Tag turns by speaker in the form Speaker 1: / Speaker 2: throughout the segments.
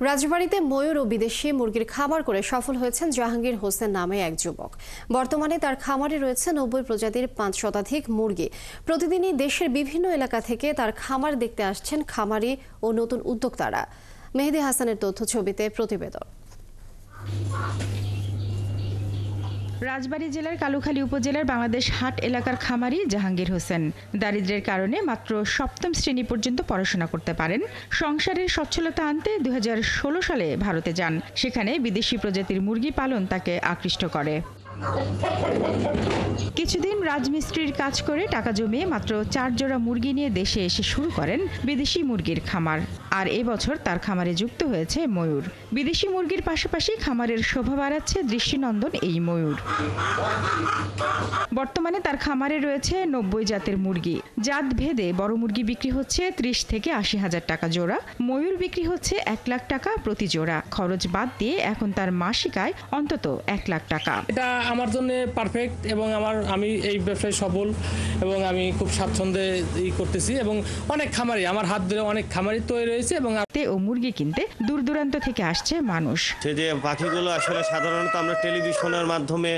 Speaker 1: রাজবাড়ীতে ময়ূর ও বিদেশি মুরগির খামার করে সফল হয়েছেন জাহাঙ্গীর হোসেন নামে এক যুবক। বর্তমানে তার খামারে রয়েছে 90 প্রজাতির 5 শতাধিক মুরগি। প্রতিদিনই দেশের বিভিন্ন এলাকা থেকে তার খামার দেখতে আসছেন খামারি ও নতুন উদ্যোক্তারা। মেহেদী হাসানের তথ্য ছবিতে প্রতিবেদন।
Speaker 2: রাজবাড়ী জেলার কালুখালী উপজেলার বাংলাদেশ হাট এলাকার খামারি জাহাঙ্গীর হোসেন দারিদ্র্যের কারণে মাত্র সপ্তম শ্রেণী পর্যন্ত পড়াশোনা করতে পারেন। সংসারের সচ্ছলতা আনতে 2016 সালে ভারতে যান। সেখানে বিদেশি প্রজাতির মুরগি পালন তাকে আকৃষ্ট করে। কিছুদিন রাজমিস্ত্রির কাজ করে টাকা জমিয়ে মাত্র 4 জোড়া মুরগি নিয়ে দেশে এসে শুরু করেন বিদেশি মুরগির খামার। আর এবছর তার খামারে যুক্ত হয়েছে ময়ূর। বিদেশি মুরগির পাশাপাশি খামারের শোভা বাড়াচ্ছে দৃষ্টিনন্দন এই ময়ূর। বর্তমানে তার খামারে রয়েছে 90 জাতের মুরগি। জাত ভেদে বড় মুরগি বিক্রি হচ্ছে 30 থেকে 80 হাজার টাকা জোড়া, ময়ূর বিক্রি হচ্ছে 1 লাখ টাকা প্রতি জোড়া। খরচ বাদ দিয়ে এখন তার মাসিক আয় অন্তত 1 লাখ টাকা।
Speaker 3: এটা আমার জন্য পারফেক্ট এবং আমি এই ব্যবসায় সফল এবং আমি খুব স্বাচ্ছন্দ্যে করতেছি এবং অনেক খামারি আমার হাত ধরে অনেক খামারি তৈরি হয়েছে এবং
Speaker 2: ও মুরগি কিনতে দূর দূরান্ত থেকে আসছে মানুষ।
Speaker 4: যে পাখিগুলো আসলে সাধারণত আমরা টেলিভিশনের মাধ্যমে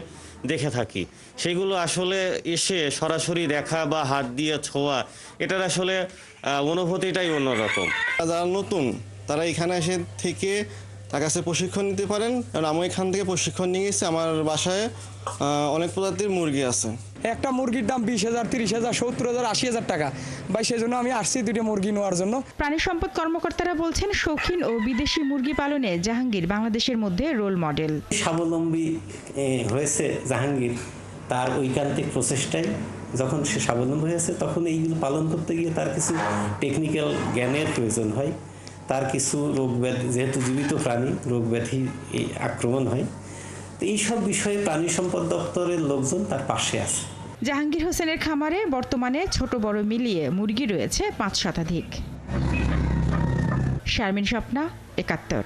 Speaker 4: দেখে থাকি, সেগুলো আসলে এসে সরাসরি দেখা বা হাত দিয়ে ছোঁয়া, এটার আসলে অনুভূতিটাই অন্যরকম।
Speaker 5: যারা নতুন তারা এখানে এসে থেকে তার কাছে প্রশিক্ষণ নিতে পারেন। কারণ আমি এখান থেকে প্রশিক্ষণ নিয়ে গেছি। আমার বাসায় অনেক প্রজাতির মুরগি আছে।
Speaker 6: একটা মুরগির দাম 20,000, 30,000, 70,000, 80,000 টাকা। ভাই সেজন্য আমি আসছি 2টা মুরগি নেওয়ার জন্য।
Speaker 2: প্রাণী সম্পদ কর্মকর্তারা বলছেন শৌখিন ও বিদেশি মুরগি পালনে জাহাঙ্গীর বাংলাদেশের মধ্যে রোল মডেল।
Speaker 7: স্বাবলম্বী হয়েছে জাহাঙ্গীর তার ঐকান্তিক প্রচেষ্টায়। যখন সে স্বাবলম্বী হয়েছে তখন এইগুলো পালন করতে গিয়ে তার কিছু টেকনিক্যাল জ্ঞানের প্রয়োজন হয়। তার কিছু রোগ ব্যাধি, যেহেতু জীবিত প্রাণী, রোগ ব্যাধি আক্রমণ হয়। তো এইসব বিষয়ে প্রাণী সম্পদ দপ্তরের লোকজন তার পাশে আছে।
Speaker 2: জাহাঙ্গীর হোসেনের খামারে বর্তমানে ছোট বড় মিলিয়ে মুরগি রয়েছে 5 শতাধিক। শারমিন স্বপ্না, 71।